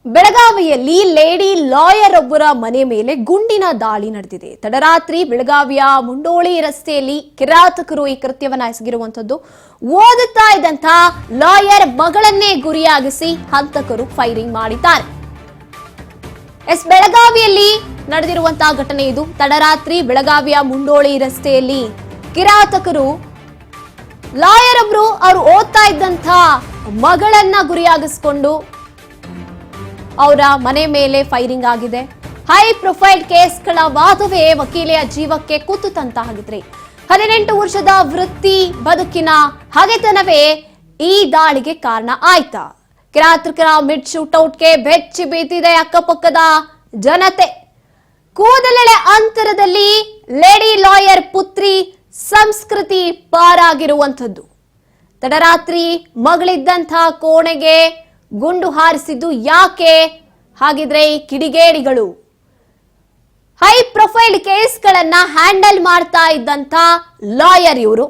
ಬೆಳಗಾವಿಯಲ್ಲಿ lady lawyer ಒಬ್ಬರ ಮನೆ ಮೇಲೆ ಗುಂಡಿನ ದಾಳಿ ನಡೆದಿದೆ. ತಡರಾತ್ರಿ ಬೆಳಗಾವಿಯ ಮುಂಡೋಳಿ ರಸ್ತೆಯಲ್ಲಿ ಕಿರಾತಕರು ಈ ಕೃತ್ಯವನ್ನು ಎಸಗಿರುವಂತದ್ದು. ಓದುತ್ತಾ ಇದ್ದಂತ ಲಾಯರ್ ಮಗಳನ್ನೇ ಗುರಿಯಾಗಿಸಿ ಹಂತಕರು ಫೈರಿಂಗ್ ಮಾಡಿದ್ದಾರೆ. ಬೆಳಗಾವಿಯಲ್ಲಿ ನಡೆದಿರುವಂತಹ ಘಟನೆ ಇದು. ತಡರಾತ್ರಿ ಬೆಳಗಾವಿಯ ಮುಂಡೋಳಿ ರಸ್ತೆಯಲ್ಲಿ ಕಿರಾತಕರು ಲಾಯರ್ ಒಬ್ರು ಅವರು ಓದ್ತಾ ಇದ್ದಂತ ಮಗಳನ್ನ ಗುರಿಯಾಗಿಸಿಕೊಂಡು ಅವರ ಮನೆ ಮೇಲೆ ಫೈರಿಂಗ್ ಆಗಿದೆ. ಹೈ ಪ್ರೊಫೈಲ್ ಕೇಸ್ಗಳ ವಾದವೇ ವಕೀಲೆಯ ಜೀವಕ್ಕೆ ಕುತ್ತು ತಂತಾಗಿದ್ರೆ 18 ವರ್ಷದ ವೃತ್ತಿ ಬದುಕಿನ ಹಗೆತನವೇ ಈ ದಾಳಿಗೆ ಕಾರಣ ಆಯ್ತಾ? ಕಿರಾತಕರ ಮಿಡ್ ಶೂಟೌಟ್ಗೆ ಬೆಚ್ಚಿ ಬೀತಿದೆ ಅಕ್ಕಪಕ್ಕದ ಜನತೆ. ಕೂದಲೆಳೆ ಅಂತರದಲ್ಲಿ ಲೇಡಿ ಲಾಯರ್ ಪುತ್ರಿ ಸಂಸ್ಕೃತಿ ಪಾರಾಗಿರುವಂಥದ್ದು. ತಡರಾತ್ರಿ ಮಗಳಿದ್ದಂಥ ಕೋಣೆಗೆ ಗುಂಡು ಹಾರಿಸಿದ್ದು ಯಾಕೆ? ಹಾಗಿದ್ರೆ ಈ ಕಿಡಿಗೇಡಿಗಳು ಹೈ ಪ್ರೊಫೈಲ್ ಕೇಸ್ಗಳನ್ನ ಹ್ಯಾಂಡಲ್ ಮಾಡ್ತಾ ಇದ್ದಂತ ಲಾಯರ್ ಇವರು.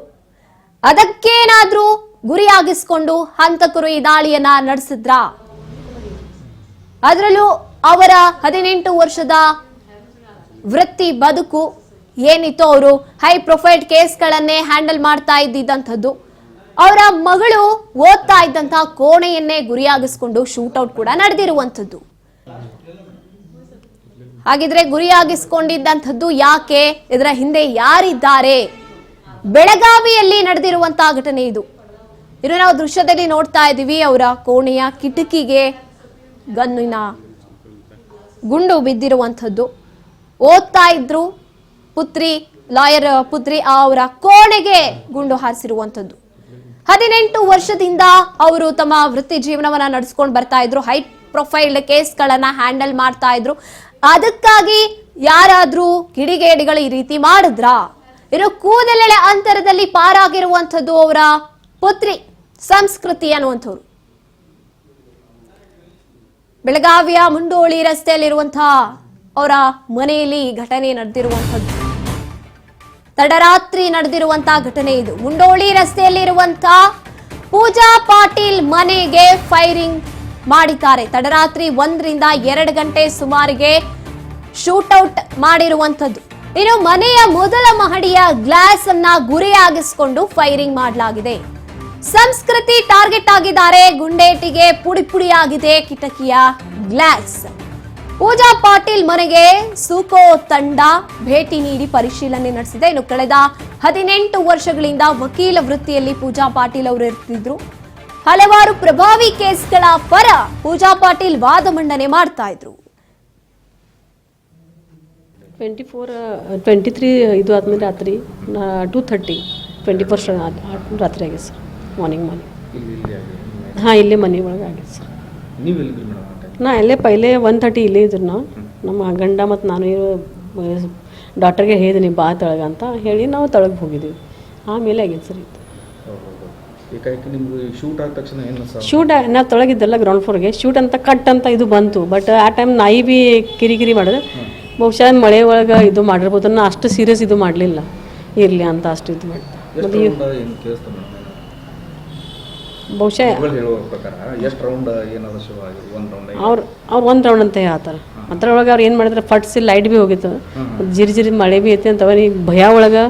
ಅದಕ್ಕೇನಾದ್ರೂ ಗುರಿಯಾಗಿಸಿಕೊಂಡು ಹಂತಕರು ಈ ದಾಳಿಯನ್ನ ನಡೆಸಿದ್ರ? ಅದರಲ್ಲೂ ಅವರ 18 ವರ್ಷದ ವೃತ್ತಿ ಬದುಕು ಏನಿತ್ತು, ಅವರು ಹೈ ಪ್ರೊಫೈಲ್ ಕೇಸ್ಗಳನ್ನೇ ಹ್ಯಾಂಡಲ್ ಮಾಡ್ತಾ ಇದ್ದಿದ್ದಂಥದ್ದು. ಅವರ ಮಗಳು ಓದ್ತಾ ಇದ್ದಂತಹ ಕೋಣೆಯನ್ನೇ ಗುರಿಯಾಗಿಸಿಕೊಂಡು ಶೂಟೌಟ್ ಕೂಡ ನಡೆದಿರುವಂಥದ್ದು. ಹಾಗಿದ್ರೆ ಗುರಿಯಾಗಿಸಿಕೊಂಡಿದ್ದಂಥದ್ದು ಯಾಕೆ? ಇದರ ಹಿಂದೆ ಯಾರಿದ್ದಾರೆ? ಬೆಳಗಾವಿಯಲ್ಲಿ ನಡೆದಿರುವಂತಹ ಘಟನೆ ಇದು. ಇನ್ನು ನಾವು ದೃಶ್ಯದಲ್ಲಿ ನೋಡ್ತಾ ಇದ್ದೀವಿ, ಅವರ ಕೋಣೆಯ ಕಿಟಕಿಗೆ ಗನ್ನಿನ ಗುಂಡು ಬಿದ್ದಿರುವಂಥದ್ದು. ಓದ್ತಾ ಇದ್ರು ಪುತ್ರಿ, ಲಾಯರ್ ಪುತ್ರಿ, ಅವರ ಕೋಣೆಗೆ ಗುಂಡು ಹಾರಿಸಿರುವಂಥದ್ದು. 18 ವರ್ಷದಿಂದ ಅವರು ತಮ್ಮ ವೃತ್ತಿ ಜೀವನವನ್ನ ನಡೆಸ್ಕೊಂಡು ಬರ್ತಾ ಇದ್ರು. ಹೈ ಪ್ರೊಫೈಲ್ ಕೇಸ್ಗಳನ್ನ ಹ್ಯಾಂಡಲ್ ಮಾಡ್ತಾ ಇದ್ರು. ಅದಕ್ಕಾಗಿ ಯಾರಾದ್ರೂ ಕಿಡಿಗೇಡಿಗಳು ಈ ರೀತಿ ಮಾಡಿದ್ರಾ? ಇನ್ನು ಕೂದಲೆಳೆ ಅಂತರದಲ್ಲಿ ಪಾರಾಗಿರುವಂಥದ್ದು ಅವರ ಪುತ್ರಿ ಸಂಸ್ಕೃತಿ ಅನ್ನುವಂಥವ್ರು. ಬೆಳಗಾವಿಯ ಮುಂಡೋಳಿ ರಸ್ತೆಯಲ್ಲಿರುವಂತಹ ಅವರ ಮನೆಯಲ್ಲಿ ಈ ಘಟನೆ ನಡೆದಿರುವಂಥದ್ದು. ತಡರಾತ್ರಿ ನಡೆದಿರುವಂತಹ ಘಟನೆ ಇದು. ಮುಂಡೋಳಿ ರಸ್ತೆಯಲ್ಲಿರುವಂತಹ ಪೂಜಾ ಪಾಟೀಲ್ ಮನೆಗೆ ಫೈರಿಂಗ್ ಮಾಡಿದ್ದಾರೆ. ತಡರಾತ್ರಿ 1 ರಿಂದ 2 ಗಂಟೆ ಸುಮಾರಿಗೆ ಶೂಟೌಟ್ ಮಾಡಿರುವಂಥದ್ದು. ಇನ್ನು ಮನೆಯ ಮೊದಲ ಮಹಡಿಯ ಗ್ಲಾಸ್ ಅನ್ನ ಗುರಿಯಾಗಿಸಿಕೊಂಡು ಫೈರಿಂಗ್ ಮಾಡಲಾಗಿದೆ. ಸಂಸ್ಕೃತಿ ಟಾರ್ಗೆಟ್ ಆಗಿದ್ದಾರೆ. ಗುಂಡೇಟಿಗೆ ಪುಡಿ ಪುಡಿಯಾಗಿದೆ ಕಿಟಕಿಯ ಗ್ಲಾಸ್. ಪೂಜಾ ಪಾಟೀಲ್ ಮನೆಗೆ ಸೂಕೋ ತಂಡ ಭೇಟಿ ನೀಡಿ ಪರಿಶೀಲನೆ ನಡೆಸಿದೆ. ಇನ್ನು ಕಳೆದ 18 ವರ್ಷಗಳಿಂದ ವಕೀಲ ವೃತ್ತಿಯಲ್ಲಿ ಪೂಜಾ ಪಾಟೀಲ್ ಅವರು ಇರ್ತಿದ್ರು. ಹಲವಾರು ಪ್ರಭಾವಿ ಕೇಸ್ಗಳ ಪರ ಪೂಜಾ ಪಾಟೀಲ್ ವಾದ ಮಂಡನೆ ಮಾಡ್ತಾ ಇದ್ರು. 23 ಇದು ಆದ್ಮೇಲೆ ರಾತ್ರಿ 2:30 21 ರಾತ್ರಿ ಆಗಿದೆ ಸರ್. ಮಾರ್ನಿಂಗ್ ಹಾಂ, ಇಲ್ಲೇ ಮನೆ ಒಳಗೆ ಆಗಿದೆ ಸರ್. ನಾ ಇಲ್ಲೇ ಪೈಲೆ 1:30 ಇಲ್ಲೇ ಇದ್ರು. ನಮ್ಮ ಗಂಡ ಮತ್ತು ನಾನು ಡಾಕ್ಟರ್ಗೆ ಹೇಳಿದ್ದೀನಿ ಬಾ ತಳಗೆ ಅಂತ ಹೇಳಿ ನಾವು ತಳಗೆ ಹೋಗಿದ್ದೀವಿ. ಆಮೇಲೆ ಆಗಿದೆ ಸರ್ ಇದು. ಶೂಟ್ ನಾವು ತೊಳಗಿದ್ದಲ್ಲ ಗ್ರೌಂಡ್ ಫ್ಲೋರ್ಗೆ. ಶೂಟ್ ಅಂತ ಕಟ್ ಅಂತ ಇದು ಬಂತು. ಬಟ್ ಆ ಟೈಮ್ ನಾಯಿ ಭೀ ಕಿರಿಕಿರಿ ಮಾಡಿದ್ರೆ ಬಹುಶಃ ಮಳೆ ಒಳಗೆ ಇದು ಮಾಡಿರ್ಬೋದು. ನಾ ಅಷ್ಟು ಸೀರಿಯಸ್ ಇದು ಮಾಡಲಿಲ್ಲ, ಇರಲಿ ಅಂತ ಅಷ್ಟು ಇದು ಮಾಡಿ. ಬಹುಶಃ ಅವ್ರು 1 ರೌಂಡ್ ಅಂತ ಹೇಳ್ತಾರೆ. ಅದ್ರೊಳಗೆ ಅವ್ರು ಏನು ಮಾಡಿದ್ರೆ ಫಟ್ಸಿ ಲೈಟ್ ಭೀ ಹೋಗಿತ್ತು, ಜಿರಿ ಮಳೆ ಭೀ ಐತಿ ಅಂತ ಈ ಭಯ ಒಳಗೆ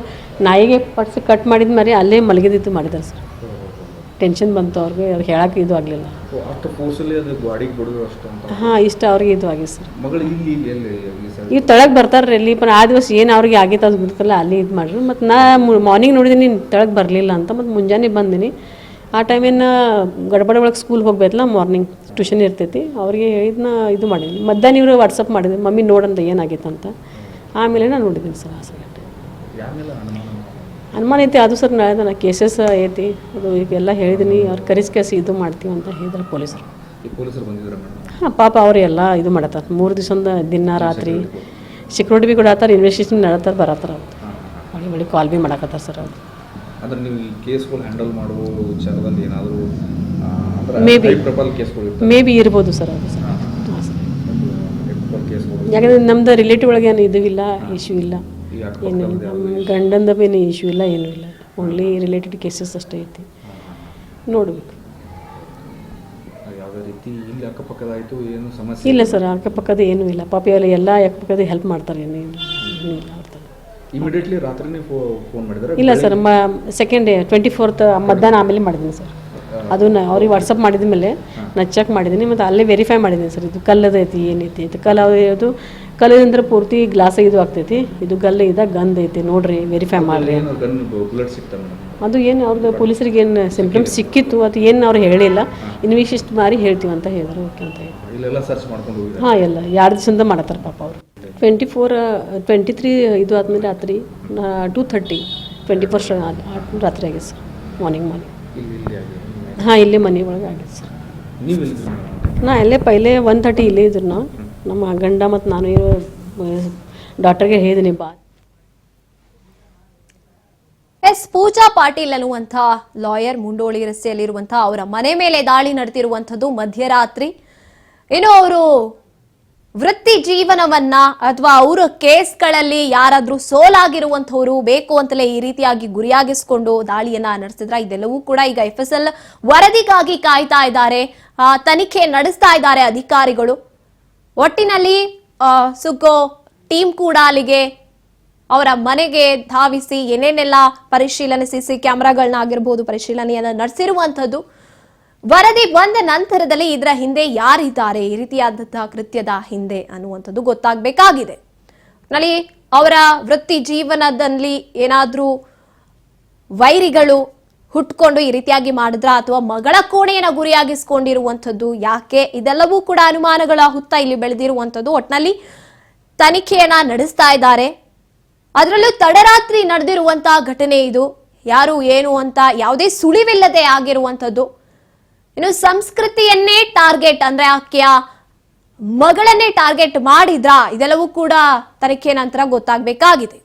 ನಾಯಿಗೆ ಫಟ್ಸಿ ಕಟ್ ಮಾಡಿದ ಮಾರಿ ಅಲ್ಲೇ ಮಲಗಿದಿತ್ತು ಮಾಡಿದ್ದಾರೆ ಸರ್. ಟೆನ್ಷನ್ ಬಂತು ಅವ್ರಿಗೆ, ಅವ್ರಿಗೆ ಹೇಳಕ್ಕೆ ಇದು ಆಗಲಿಲ್ಲ. ಹಾಂ, ಇಷ್ಟ ಅವ್ರಿಗೆ ಇದು ಆಗಿದೆ ಸರ್. ಈಗ ತಳಗೆ ಬರ್ತಾರೆ ಇಲ್ಲಿ ಆ ದಿವಸ ಏನು ಅವ್ರಿಗೆ ಆಗಿತ್ತು ಅದು ಗೊತ್ತಲ್ಲ, ಅಲ್ಲಿ ಇದು ಮಾಡ್ರಿ. ಮತ್ತು ನಾ ಮಾರ್ನಿಂಗ್ ನೋಡಿದ್ದೀನಿ ತಳಗೆ ಬರಲಿಲ್ಲ ಅಂತ. ಮತ್ತು ಮುಂಜಾನೆ ಬಂದಿನಿ. ಆ ಟೈಮಿನ ಗಡ್ಬಡ ಒಳಗೆ ಸ್ಕೂಲ್ಗೆ ಹೋಗ್ಬೇಕಲ್ಲ, ಮಾರ್ನಿಂಗ್ ಟ್ಯೂಷನ್ ಇರ್ತೈತಿ. ಅವ್ರಿಗೆ ಹೇಳಿದ್ನ ಇದು ಮಾಡಿದ್ದೀನಿ. ಮಧ್ಯಾಹ್ನ ಇವರು ವಾಟ್ಸಪ್ ಮಾಡಿದ್ವಿ, ಮಮ್ಮಿ ನೋಡಂತ ಏನಾಗಿತ್ತು ಅಂತ. ಆಮೇಲೆ ನಾನು ನೋಡಿದ್ದೀನಿ ಸರ್. ಆ ಸಲ ಅನುಮಾನ ಐತಿ ಅದು ಸರ್. ನಾಳೆ ಕೇಸಸ್ ಐತಿ, ಅದು ಈಗೆಲ್ಲ ಹೇಳಿದ್ದೀನಿ. ಅವ್ರು ಕರೆಸ್ ಇದು ಮಾಡ್ತೀವಿ ಅಂತ ಹೇಳಿದ್ರು ಪೊಲೀಸರು. ಹಾಂ, ಪಾಪ ಅವ್ರು ಎಲ್ಲ ಇದು ಮಾಡತ್ತಾರೆ. 3 ದಿವಸದ ದಿನ ರಾತ್ರಿ ಸೆಕ್ಯೂರಿಟಿ ಭೀ ಕೊಡತ್ತಾರೆ, ಇನ್ವೆಸ್ಟಿಗೇಷನ್ ನಡತ್ತಾರೆ, ಬರತ್ತಾರೆ. ಅವ್ರು ಬಳಿ ಕಾಲ್ ಭೀ ಮಾಡಕತ್ತಾರೆ ಸರ್. ಅವ್ರು ಅಂದ್ರೆ ನೀವು ಈ ಕೇಸ್ಗಳು ಹ್ಯಾಂಡಲ್ ಮಾಡುವ ವಿಚಾರದಲ್ಲಿ ಏನಾದರೂ ಮೇ ಬಿ ಇರ್ಬೋದು ಸರ್ ಅದು ಸರ್. ಯಾಕಂದರೆ ನಮ್ದು ರಿಲೇಟಿವ್ ಒಳಗೆ ಏನು ಇದು ಇಲ್ಲ, ಇಶ್ಯೂ ಇಲ್ಲ, ಏನು ನಮ್ಮ ಗಂಡಂದ ಏನು ಇಶ್ಯೂ ಇಲ್ಲ, ಏನೂ ಇಲ್ಲ. ಓನ್ಲಿ ರಿಲೇಟೆಡ್ ಕೇಸಸ್ ಅಷ್ಟೇ ಐತಿ. ನೋಡಬೇಕು. ಮತ್ತೆ ಇಲ್ಲಿ ಅಕ್ಕಪಕ್ಕದಾಯ್ತು ಏನು ಸಮಸ್ಯೆ ಇಲ್ಲ ಸರ್ ಅಕ್ಕಪಕ್ಕದ ಏನೂ ಇಲ್ಲ ಪಾಪ ಎಲ್ಲ ಅಕ್ಕಪಕ್ಕದ ಹೆಲ್ಪ್ ಮಾಡ್ತಾರೆ ಏನೂ ಇಲ್ಲ ಅವ್ರ ಥರ. ಇಮಿಡಿಯೇಟ್ಲಿ ರಾತ್ರಿನೇ ಫೋನ್ ಮಾಡಿದ್ರೆ ಇಲ್ಲ ಸರ್ ಸೆಕೆಂಡ್ ಡೇ 24th ಮಧ್ಯಾಹ್ನ ಆಮೇಲೆ ಮಾಡಿದ್ದೀನಿ ಸರ್. ಅದು ಅವ್ರಿಗೆ ವಾಟ್ಸಪ್ ಮಾಡಿದ ಮೇಲೆ ನಾನು ಚೆಕ್ ಮಾಡಿದ್ದೀನಿ ಮತ್ತು ಅಲ್ಲೇ ವೆರಿಫೈ ಮಾಡಿದ್ದೀನಿ ಸರ್. ಇದು ಕಲ್ಲದೈತಿ ಏನೈತಿ ಇದು ಅದು ಕಲ್ಲದಂದ್ರೆ ಪೂರ್ತಿ ಗ್ಲಾಸ್ ಇದು ಆಗ್ತೈತಿ, ಇದು ಗಲ್ಲು ಗಂಧ ಐತಿ ನೋಡ್ರಿ ವೆರಿಫೈ ಮಾಡಿರಿ. ಬುಲೆಟ್ ಸಿಗ್ತಾ ಮೇಡಮ್ ಅದು ಏನು ಅವ್ರದ್ದು ಪೊಲೀಸರಿಗೆ ಏನು ಸಿಂಪ್ಟಮ್ಸ್ ಸಿಕ್ಕಿತ್ತು ಅದು ಏನು ಅವ್ರು ಹೇಳಿಲ್ಲ, ಇನ್ವೆಸ್ಟಿಗೇಟ್ ಮಾಡಿ ಹೇಳ್ತೀವಿ ಅಂತ ಹೇಳಿದ್ರು. ಓಕೆ ಅಂತ ಹೇಳಿ ಇಲ್ಲೆಲ್ಲ ಸರ್ಚ್ ಮಾಡ್ಕೊಂಡು ಹೋಗಿ ಹಾಂ ಎಲ್ಲ 2 ದಿವಸದಿಂದ ಮಾಡ್ತಾರೆ ಪಾಪ ಅವರು. 23 ಇದು ಆದಮೇಲೆ ರಾತ್ರಿ 2:30 24 ರಾತ್ರಿ ಆಗಿದೆ ಸರ್. ಮಾರ್ನಿಂಗ್ ಇಲ್ಲಿ ಹಾಂ ಇಲ್ಲೇ ಮನೆ ಒಳಗೆ ಆಗಿದೆ ಸರ್. ನೀವು ನಾ ಅಲ್ಲೇ ಪೈಲೆ 1:30 ಇಲ್ಲೇ ಇದ್ರು ನಾವು, ನಮ್ಮ ಗಂಡ ಮತ್ತು ನಾನು ಡಾಕ್ಟರ್ಗೆ ಹೇಳಿದ್ದೀನಿ ಬಾ. ಪೂಜಾ ಪಾಟೀಲ್ ಅನ್ನುವಂಥ ಲಾಯರ್ ಮುಂಡೋಳಿ ರಸ್ತೆಯಲ್ಲಿರುವಂತಹ ಅವರ ಮನೆ ಮೇಲೆ ದಾಳಿ ನಡೆದಿರುವಂಥದ್ದು ಮಧ್ಯರಾತ್ರಿ. ಇನ್ನು ಅವರು ವೃತ್ತಿ ಜೀವನವನ್ನ ಅಥವಾ ಅವರ ಕೇಸ್ಗಳಲ್ಲಿ ಯಾರಾದ್ರೂ ಸೋಲಾಗಿರುವಂತವರು ಬೇಕು ಅಂತಲೇ ಈ ರೀತಿಯಾಗಿ ಗುರಿಯಾಗಿಸಿಕೊಂಡು ದಾಳಿಯನ್ನ ನಡೆಸಿದ್ರ, ಇದೆಲ್ಲವೂ ಕೂಡ ಈಗ FSL ವರದಿಗಾಗಿ ಕಾಯ್ತಾ ಇದ್ದಾರೆ, ತನಿಖೆ ನಡೆಸ್ತಾ ಇದ್ದಾರೆ ಅಧಿಕಾರಿಗಳು. ಒಟ್ಟಿನಲ್ಲಿ ಸುಗ್ಗೋ ಟೀಮ್ ಕೂಡ ಅಲ್ಲಿಗೆ ಅವರ ಮನೆಗೆ ಧಾವಿಸಿ ಏನೇನೆಲ್ಲ ಪರಿಶೀಲನೆ CC ಕ್ಯಾಮೆರಾಗಳನ್ನ ಆಗಿರಬಹುದು ಪರಿಶೀಲನೆಯನ್ನ ನಡೆಸಿರುವಂತದ್ದು. ವರದಿ ಬಂದ ನಂತರದಲ್ಲಿ ಇದರ ಹಿಂದೆ ಯಾರಿದ್ದಾರೆ, ಈ ರೀತಿಯಾದಂತಹ ಕೃತ್ಯದ ಹಿಂದೆ ಅನ್ನುವಂಥದ್ದು ಗೊತ್ತಾಗಬೇಕಾಗಿದೆ. ನಲ್ಲಿ ಅವರ ವೃತ್ತಿ ಜೀವನದಲ್ಲಿ ಏನಾದ್ರೂ ವೈರಿಗಳು ಹುಟ್ಕೊಂಡು ಈ ರೀತಿಯಾಗಿ ಮಾಡಿದ್ರ ಅಥವಾ ಮಗಳ ಕೋಣೆಯನ್ನ ಗುರಿಯಾಗಿಸಿಕೊಂಡಿರುವಂಥದ್ದು ಯಾಕೆ, ಇದೆಲ್ಲವೂ ಕೂಡ ಅನುಮಾನಗಳ ಹುತ್ತ ಇಲ್ಲಿ ಬೆಳೆದಿರುವಂಥದ್ದು. ಒಟ್ನಲ್ಲಿ ತನಿಖೆಯನ್ನ ನಡೆಸ್ತಾ ಇದ್ದಾರೆ. ಅದರಲ್ಲೂ ತಡರಾತ್ರಿ ನಡೆದಿರುವಂತಹ ಘಟನೆ ಇದು, ಯಾರು ಏನು ಅಂತ ಯಾವುದೇ ಸುಳಿವಿಲ್ಲದೆ ಆಗಿರುವಂಥದ್ದು. ಇನ್ನು ಸಂಸ್ಕೃತಿಯನ್ನೇ ಟಾರ್ಗೆಟ್ ಅಂದ್ರೆ ಆಕೆಯ ಮಗಳನ್ನೇ ಟಾರ್ಗೆಟ್ ಮಾಡಿದ್ರ, ಇದೆಲ್ಲವೂ ಕೂಡ ತನಿಖೆ ನಂತರ ಗೊತ್ತಾಗಬೇಕಾಗಿದೆ.